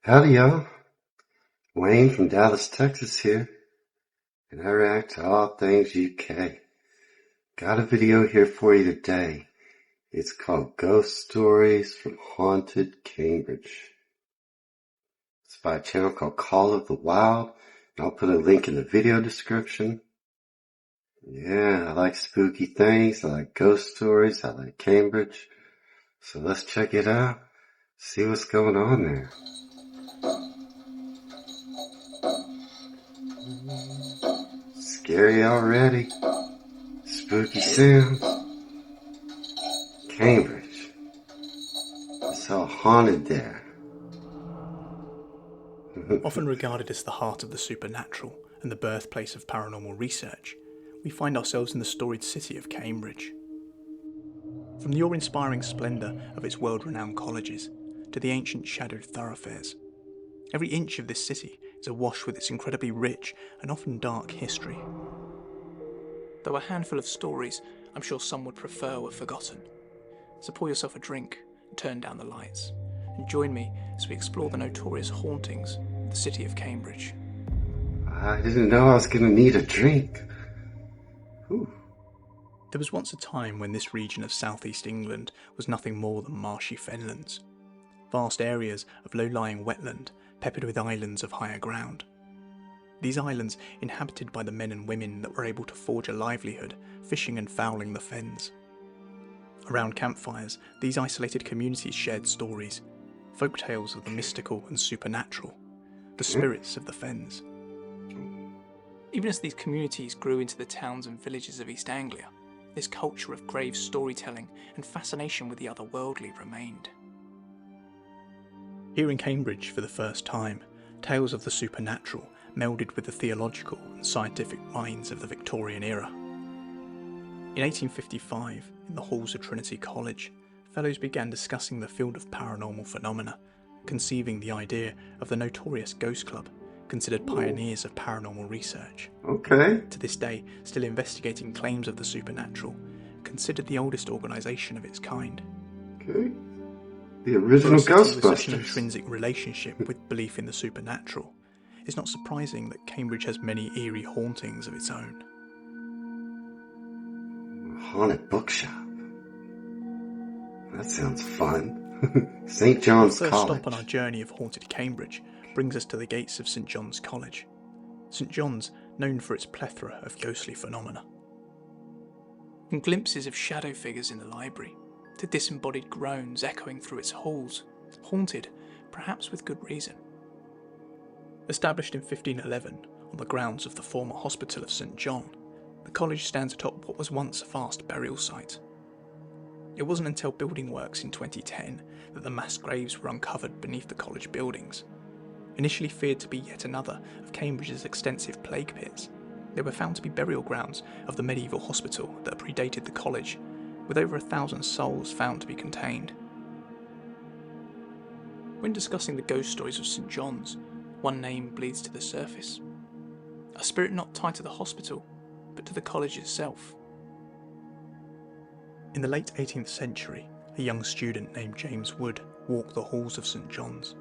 Howdy y'all, Wayne from Dallas, Texas here, and I react to all things UK. Got a video here for you today. It's called Ghost Stories from Haunted Cambridge. It's by a channel called Call of the Wild, and I'll put a link in the video description. Yeah, I like spooky things, I like ghost stories, I like Cambridge. So let's check it out, see what's going on there. Scary already. Spooky sounds. Cambridge. It's all haunted there. Often regarded as the heart of the supernatural and the birthplace of paranormal research, we find ourselves in the storied city of Cambridge. From the awe-inspiring splendour of its world-renowned colleges to the ancient shadowed thoroughfares, every inch of this city is awash with its incredibly rich and often dark history. Though a handful of stories I'm sure some would prefer were forgotten. So pour yourself a drink and turn down the lights, and join me as we explore the notorious hauntings of the city of Cambridge. I didn't know I was going to need a drink. Ooh. There was once a time when this region of southeast England was nothing more than marshy fenlands, vast areas of low-lying wetland peppered with islands of higher ground. These islands inhabited by the men and women that were able to forge a livelihood fishing and fowling the fens. Around campfires, these isolated communities shared stories, folk tales of the mystical and supernatural, the spirits of the fens. Even as these communities grew into the towns and villages of East Anglia, this culture of grave storytelling and fascination with the otherworldly remained. Here in Cambridge, for the first time, tales of the supernatural melded with the theological and scientific minds of the Victorian era. In 1855, in the halls of Trinity College, fellows began discussing the field of paranormal phenomena, conceiving the idea of the notorious Ghost Club, considered pioneers of paranormal research. Okay. To this day, still investigating claims of the supernatural, considered the oldest organisation of its kind. Okay. The original Ghostbusters. With such an intrinsic relationship with belief in the supernatural, it's not surprising that Cambridge has many eerie hauntings of its own. Haunted bookshop. That sounds fun. St. John's Our first College. stop on our journey of haunted Cambridge brings us to the gates of St. John's College. St. John's, known for its plethora of ghostly phenomena. From glimpses of shadow figures in the library, to disembodied groans echoing through its halls, haunted, perhaps with good reason. Established in 1511 on the grounds of the former Hospital of St. John, the college stands atop what was once a vast burial site. It wasn't until building works in 2010 that the mass graves were uncovered beneath the college buildings. Initially feared to be yet another of Cambridge's extensive plague pits, they were found to be burial grounds of the medieval hospital that predated the college, with over 1,000 souls found to be contained. When discussing the ghost stories of St. John's, one name bleeds to the surface. A spirit not tied to the hospital, but to the college itself. In the late 18th century, a young student named James Wood walked the halls of St. John's.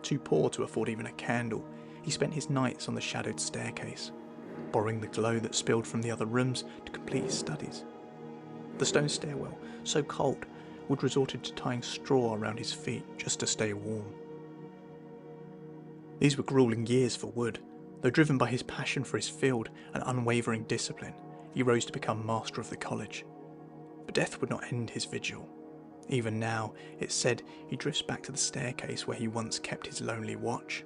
Too poor to afford even a candle, he spent his nights on the shadowed staircase, borrowing the glow that spilled from the other rooms to complete his studies. The stone stairwell, so cold, Wood resorted to tying straw around his feet just to stay warm. These were grueling years for Wood. Though driven by his passion for his field and unwavering discipline, he rose to become master of the college. But death would not end his vigil. Even now, it's said he drifts back to the staircase where he once kept his lonely watch.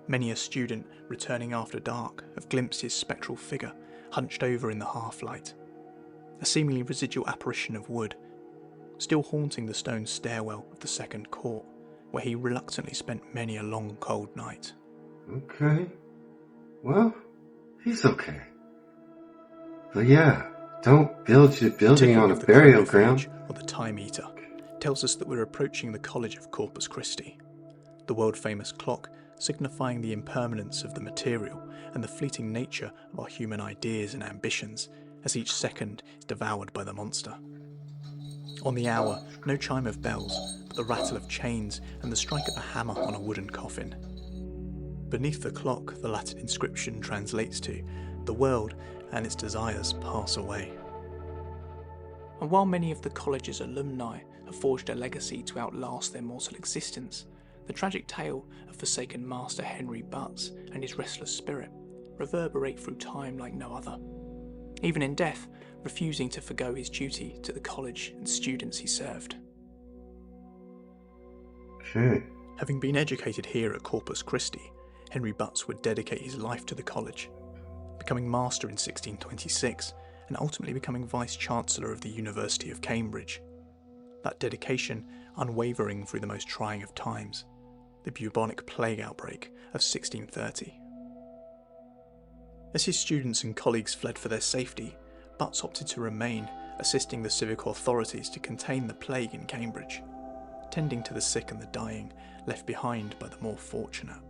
Many a student, returning after dark, have glimpsed his spectral figure hunched over in the half-light. A seemingly residual apparition of Wood, still haunting the stone stairwell of the second court, where he reluctantly spent many a long cold night. Okay. Well, he's okay. But yeah, don't build your building on a burial ground. Or the Time Eater tells us that we're approaching the College of Corpus Christi, the world-famous clock signifying the impermanence of the material and the fleeting nature of our human ideas and ambitions as each second is devoured by the monster. On the hour, no chime of bells, but the rattle of chains and the strike of a hammer on a wooden coffin. Beneath the clock, the Latin inscription translates to, "The world and its desires pass away." And while many of the college's alumni have forged a legacy to outlast their mortal existence, the tragic tale of forsaken master Henry Butts and his restless spirit reverberate through time like no other, even in death, refusing to forgo his duty to the college and students he served. Okay. Having been educated here at Corpus Christi, Henry Butts would dedicate his life to the college, becoming master in 1626 and ultimately becoming Vice-Chancellor of the University of Cambridge. That dedication unwavering through the most trying of times, the bubonic plague outbreak of 1630. As his students and colleagues fled for their safety, Butts opted to remain, assisting the civic authorities to contain the plague in Cambridge, tending to the sick and the dying left behind by the more fortunate.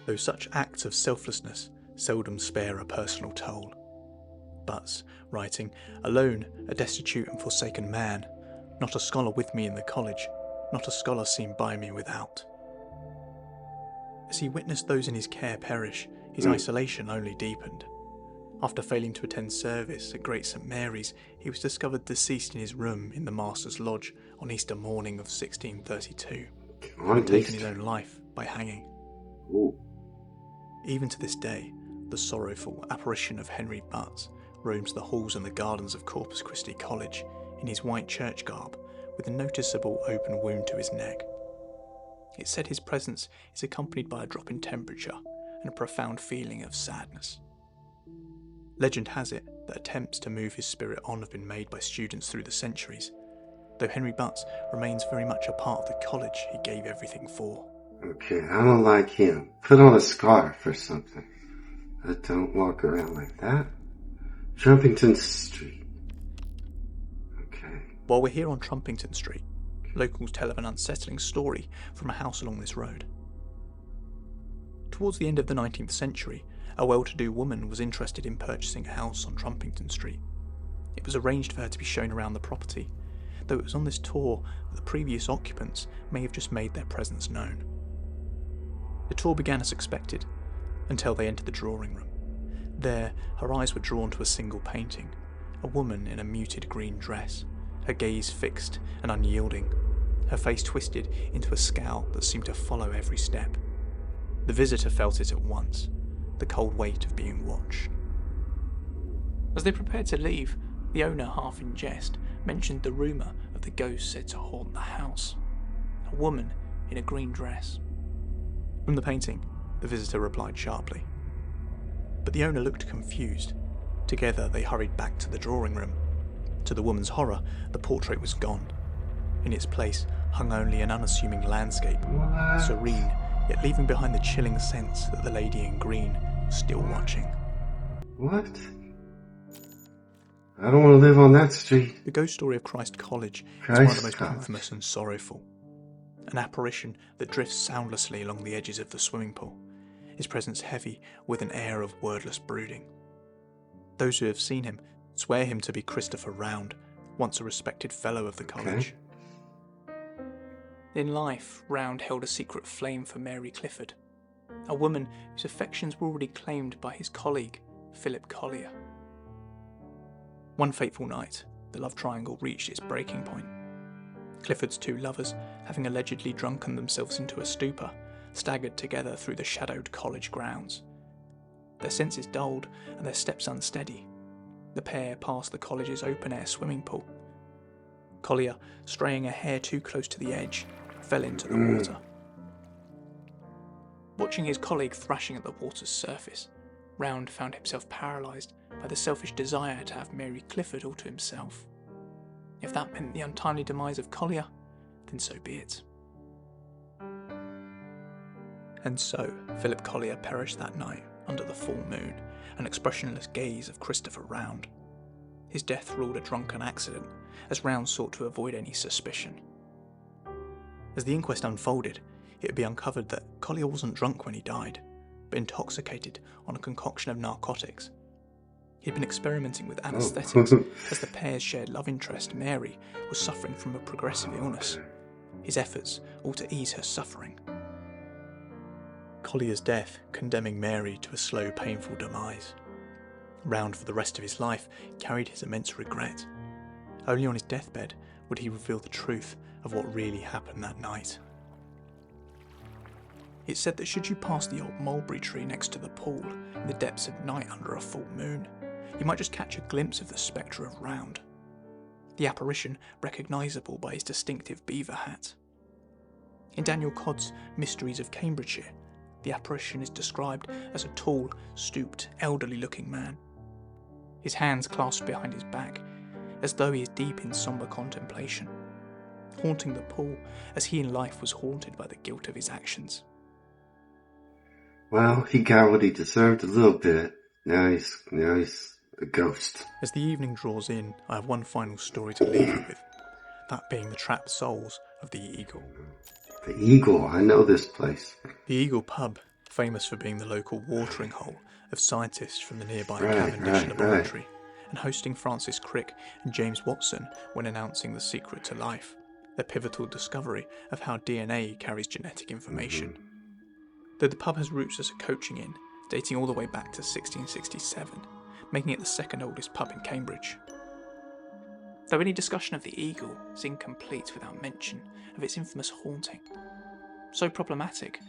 Though such acts of selflessness seldom spare a personal toll. Butts, writing, "Alone, a destitute and forsaken man, not a scholar with me in the college, not a scholar seen by me without." As he witnessed those in his care perish, his isolation only deepened. After failing to attend service at Great St Mary's, he was discovered deceased in his room in the Master's Lodge on Easter morning of 1632, having taken his own life by hanging. Ooh. Even to this day, the sorrowful apparition of Henry Butts roams the halls and the gardens of Corpus Christi College in his white church garb with a noticeable open wound to his neck. It's said his presence is accompanied by a drop in temperature and a profound feeling of sadness. Legend has it that attempts to move his spirit on have been made by students through the centuries, though Henry Butts remains very much a part of the college he gave everything for. Okay, I don't like him. Put on a scarf or something. I don't walk around like that. Trumpington Street. Okay. While we're here on Trumpington Street, locals tell of an unsettling story from a house along this road. Towards the end of the 19th century, a well-to-do woman was interested in purchasing a house on Trumpington Street. It was arranged for her to be shown around the property, though it was on this tour that the previous occupants may have just made their presence known. The tour began as expected, until they entered the drawing room. There, her eyes were drawn to a single painting, a woman in a muted green dress, her gaze fixed and unyielding, her face twisted into a scowl that seemed to follow every step. The visitor felt it at once, the cold weight of being watched. As they prepared to leave, the owner, half in jest, mentioned the rumour of the ghost said to haunt the house. A woman in a green dress. From the painting, the visitor replied sharply. But the owner looked confused. Together they hurried back to the drawing room. To the woman's horror, the portrait was gone. In its place hung only an unassuming landscape, serene, yet leaving behind the chilling sense that the lady in green was still watching. What? I don't want to live on that street. The ghost story of Christ College is one of the most infamous and sorrowful. An apparition that drifts soundlessly along the edges of the swimming pool, his presence heavy with an air of wordless brooding. Those who have seen him swear him to be Christopher Round, once a respected fellow of the college. In life, Round held a secret flame for Mary Clifford, a woman whose affections were already claimed by his colleague, Philip Collier. One fateful night, the love triangle reached its breaking point. Clifford's two lovers, having allegedly drunken themselves into a stupor, staggered together through the shadowed college grounds. Their senses dulled and their steps unsteady. The pair passed the college's open-air swimming pool. Collier, straying a hair too close to the edge, fell into the water. Watching his colleague thrashing at the water's surface, Round found himself paralysed by the selfish desire to have Mary Clifford all to himself. If that meant the untimely demise of Collier, then so be it. And so, Philip Collier perished that night under the full moon, an expressionless gaze of Christopher Round. His death ruled a drunken accident, as Round sought to avoid any suspicion. As the inquest unfolded, it would be uncovered that Collier wasn't drunk when he died, but intoxicated on a concoction of narcotics. He'd been experimenting with Oh. anaesthetics as the pair's shared love interest, Mary, was suffering from a progressive illness. His efforts all to ease her suffering. Collier's death condemning Mary to a slow, painful demise. Round for the rest of his life carried his immense regret. Only on his deathbed would he reveal the truth of what really happened that night. It's said that should you pass the old mulberry tree next to the pool in the depths of night under a full moon, you might just catch a glimpse of the spectre of Round, the apparition recognisable by his distinctive beaver hat. In Daniel Codd's Mysteries of Cambridgeshire, the apparition is described as a tall, stooped, elderly-looking man, his hands clasped behind his back, as though he is deep in sombre contemplation, haunting the pool as he in life was haunted by the guilt of his actions. Well, he got what he deserved a little bit. Now he's a ghost. As the evening draws in, I have one final story to leave you with, that being the trapped souls of the Eagle. The Eagle, I know this place. The Eagle pub, famous for being the local watering hole of scientists from the nearby Cavendish right. Laboratory, and hosting Francis Crick and James Watson when announcing the secret to life, their pivotal discovery of how DNA carries genetic information. Though the pub has roots as a coaching inn, dating all the way back to 1667, making it the second oldest pub in Cambridge. Though any discussion of the Eagle is incomplete without mention of its infamous haunting. So problematic,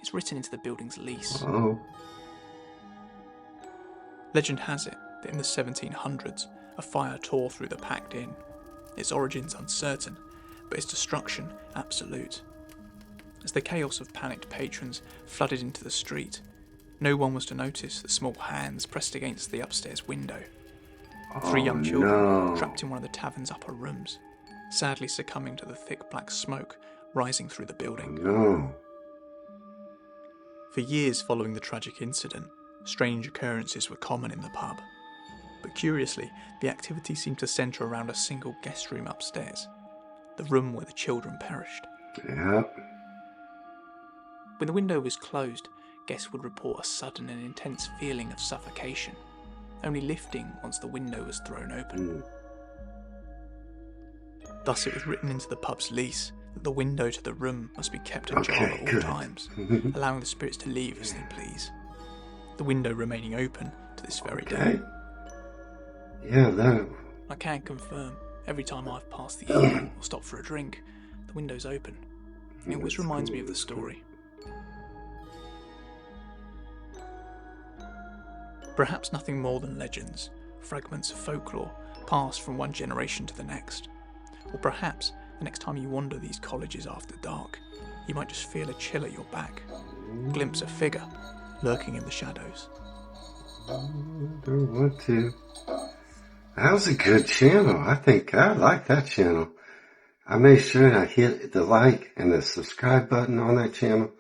it's written into the building's lease. Oh. Legend has it that in the 1700s, a fire tore through the packed inn. Its origins uncertain, but its destruction absolute. As the chaos of panicked patrons flooded into the street, no one was to notice the small hands pressed against the upstairs window. 3 young children trapped in one of the tavern's upper rooms, sadly succumbing to the thick black smoke rising through the building. No. For years following the tragic incident, strange occurrences were common in the pub. But curiously, the activity seemed to centre around a single guest room upstairs, the room where the children perished. Yep. When the window was closed, guests would report a sudden and intense feeling of suffocation, only lifting once the window was thrown open. Thus it was written into the pub's lease that the window to the room must be kept ajar at all times, allowing the spirits to leave as they please. The window remaining open to this very day. Yeah, that... I can confirm, every time I've passed the Eagle or stopped for a drink, the window's open. It always reminds me of the story. Perhaps nothing more than legends, fragments of folklore, passed from one generation to the next. Or perhaps, the next time you wander these colleges after dark, you might just feel a chill at your back, glimpse a figure lurking in the shadows. Don't want to. That was a good channel. I think I like that channel. I made sure I hit the like and the subscribe button on that channel.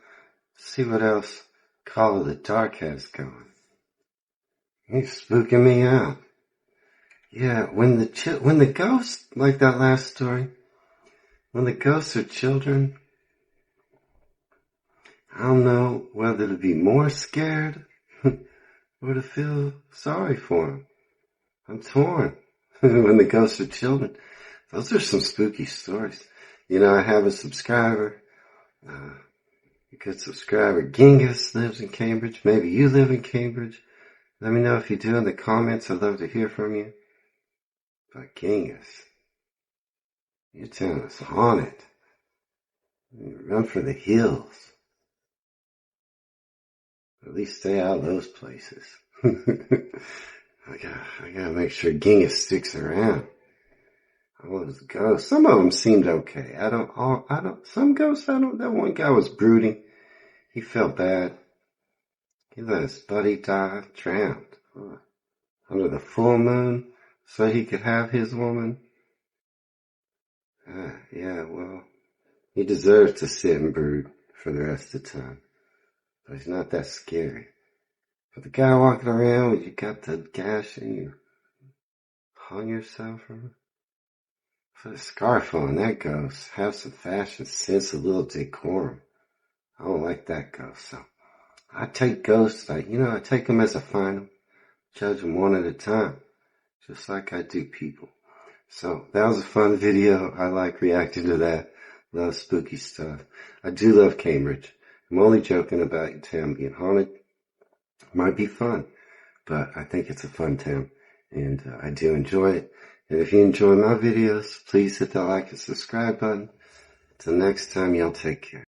See what else Call of the Dark has going. He's spooking me out. Yeah, when the ghosts, like that last story, when the ghosts are children, I don't know whether to be more scared or to feel sorry for them. I'm torn. When the ghosts are children, those are some spooky stories. You know, I have a subscriber, a good subscriber, Genghis, lives in Cambridge. Maybe you live in Cambridge. Let me know if you do in the comments. I'd love to hear from you. But Genghis, your town is haunted. You run for the hills. At least stay out of those places. I gotta make sure Genghis sticks around. All those ghosts, some of them seemed okay. Some ghosts, that one guy was brooding. He felt bad. He let his buddy die, drowned, under the full moon, so he could have his woman. Yeah, well, he deserves to sit and brood for the rest of the time. But he's not that scary. But the guy walking around when you got the gash and you hung yourself from it. Put a scarf on, that ghost. Have some fashion sense, a little decorum. I don't like that ghost, so I take ghosts, I take them as I find them. judge them one at a time, just like I do people. So that was a fun video. I like reacting to that. Love spooky stuff. I do love Cambridge. I'm only joking about your town being haunted. It might be fun, but I think it's a fun town, and I do enjoy it. And if you enjoy my videos, please hit the like and subscribe button. Till next time, y'all take care.